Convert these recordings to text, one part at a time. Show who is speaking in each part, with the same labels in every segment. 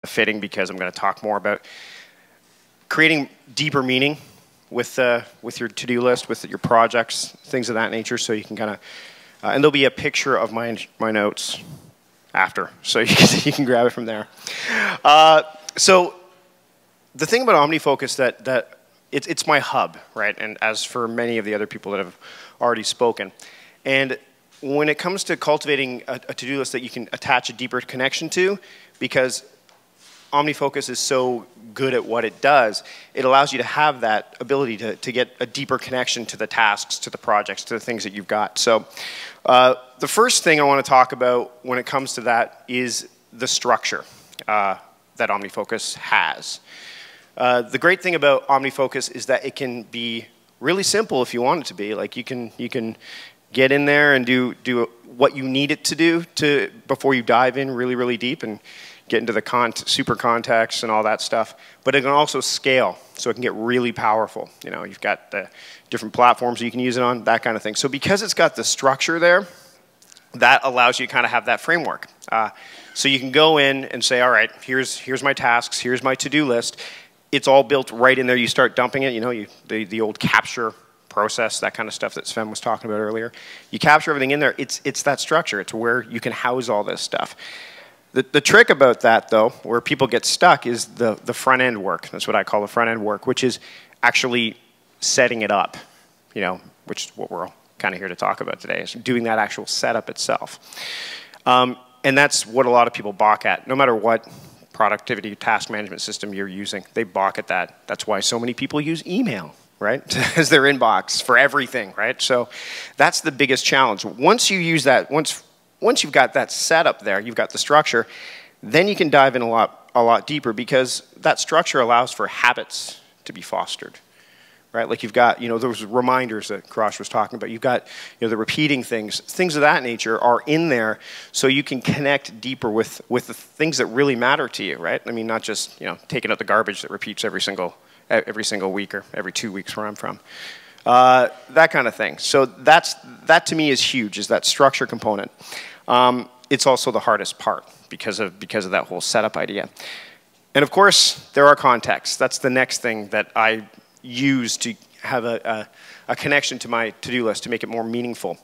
Speaker 1: fitting because I'm going to talk more about creating deeper meaning with your to-do list, with your projects, things of that nature. So you can kind of, and there'll be a picture of my notes after, so you can grab it from there. So the thing about OmniFocus that it's my hub, right? And as for many of the other people that have already spoken, and when it comes to cultivating a to-do list that you can attach a deeper connection to, because OmniFocus is so good at what it does, it allows you to have that ability to get a deeper connection to the tasks, to the projects, to the things that you've got. So the first thing I want to talk about when it comes to that is the structure that OmniFocus has. The great thing about OmniFocus is that it can be really simple if you want it to be. Like you can get in there and do what you need it to do before you dive in really, really deep and get into the super context and all that stuff. But it can also scale, so it can get really powerful. You know, you've got the different platforms you can use it on, that kind of thing. So because it's got the structure there, that allows you to kind of have that framework. So you can go in and say, all right, here's my tasks, here's my to-do list. It's all built right in there. You start dumping it, you know, the old capture process, that kind of stuff that Sven was talking about earlier. You capture everything in there. It's that structure. It's where you can house all this stuff. The trick about that, though, where people get stuck, is the front-end work. That's what I call the front-end work, which is actually setting it up, you know, which is what we're kind of here to talk about today, is doing that actual setup itself. And that's what a lot of people balk at, no matter what productivity task management system you're using. They balk at that. That's why so many people use email, right, as their inbox for everything, right? So that's the biggest challenge. Once you use that, once you've got that set up there, you've got the structure, then you can dive in a lot deeper, because that structure allows for habits to be fostered, right? Like you've got, you know, those reminders that Karash was talking about. You've got, you know, the repeating things of that nature are in there, so you can connect deeper with the things that really matter to you, right? I mean, not just, you know, taking out the garbage that repeats every single week or every 2 weeks where I'm from. That kind of thing. So that to me is huge, is that structure component. It's also the hardest part because of that whole setup idea. And of course, there are contexts. That's the next thing that I use to have a connection to my to-do list to make it more meaningful.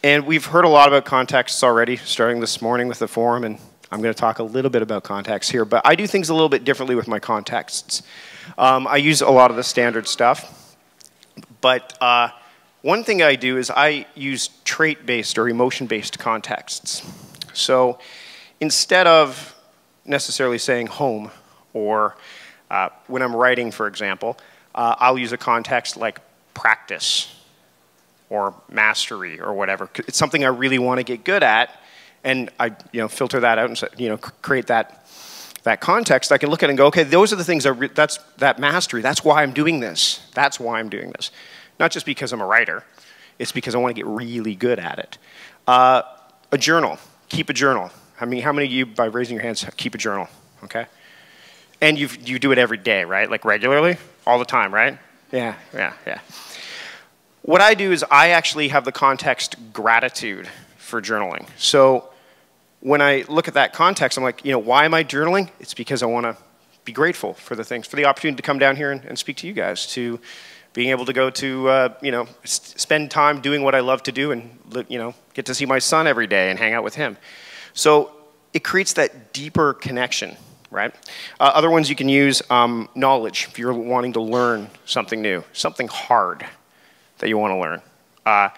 Speaker 1: And we've heard a lot about contexts already, starting this morning with the forum, and I'm going to talk a little bit about contexts here, but I do things a little bit differently with my contexts. I use a lot of the standard stuff, but one thing I do is I use trait-based or emotion-based contexts. So instead of necessarily saying home, or when I'm writing, for example, I'll use a context like practice or mastery or whatever. It's something I really want to get good at, and I filter that out and create that context. I can look at it and go, okay, those are the things that's that mastery. That's why I'm doing this. That's why I'm doing this. Not just because I'm a writer. It's because I want to get really good at it. A journal. Keep a journal. I mean, how many of you, by raising your hands, keep a journal? Okay. And you do it every day, right? Like regularly? All the time, right? Yeah. What I do is I actually have the context gratitude for journaling. So when I look at that context, I'm like, why am I journaling? It's because I want to be grateful for the things, for the opportunity to come down here and speak to you guys, to being able to go to, spend time doing what I love to do, and, get to see my son every day and hang out with him. So it creates that deeper connection, right? Other ones you can use, knowledge. If you're wanting to learn something new, something hard that you want to learn.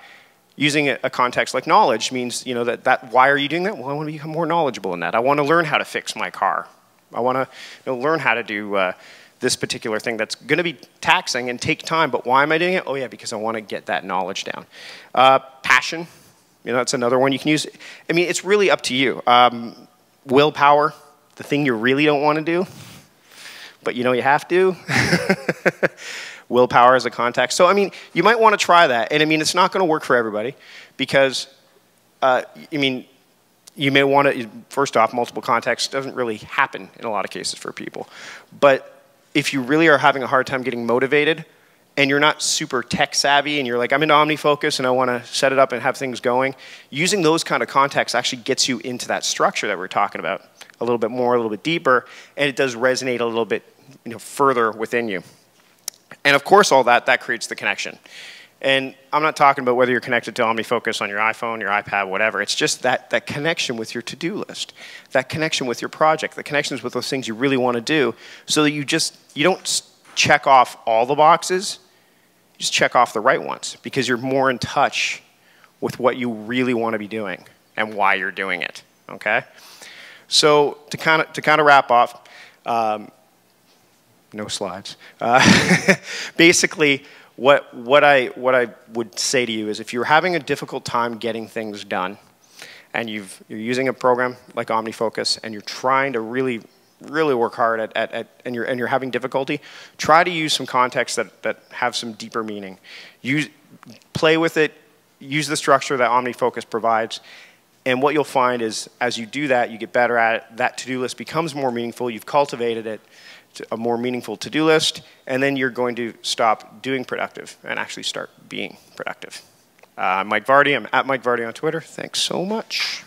Speaker 1: Using a context like knowledge means, why are you doing that? Well, I want to become more knowledgeable in that. I want to learn how to fix my car. I want to learn how to do this particular thing that's going to be taxing and take time, but why am I doing it? Oh yeah, because I want to get that knowledge down. Passion, that's another one you can use. I mean, it's really up to you. Willpower, the thing you really don't want to do, but you have to. Willpower as a context. So, I mean, you might want to try that. And, I mean, it's not going to work for everybody because, you may want to, first off, multiple contexts doesn't really happen in a lot of cases for people. But if you really are having a hard time getting motivated, and you're not super tech savvy and you're like, I'm into OmniFocus and I want to set it up and have things going, using those kind of contexts actually gets you into that structure that we're talking about a little bit more, a little bit deeper, and it does resonate a little bit further within you. And of course, all that creates the connection. And I'm not talking about whether you're connected to OmniFocus on your iPhone, your iPad, whatever. It's just that connection with your to-do list, that connection with your project, the connections with those things you really want to do, so that you don't check off all the boxes, you just check off the right ones, because you're more in touch with what you really want to be doing and why you're doing it, okay? So to kind of wrap off, no slides. Basically, what I would say to you is, if you're having a difficult time getting things done, and you're using a program like OmniFocus, and you're trying to really work hard and you're having difficulty, try to use some context that have some deeper meaning. Play with it. Use the structure that OmniFocus provides. And what you'll find is, as you do that, you get better at it. That to-do list becomes more meaningful. You've cultivated it. A more meaningful to-do list, and then you're going to stop doing productive and actually start being productive. I'm Mike Vardy. I'm at Mike Vardy on Twitter. Thanks so much.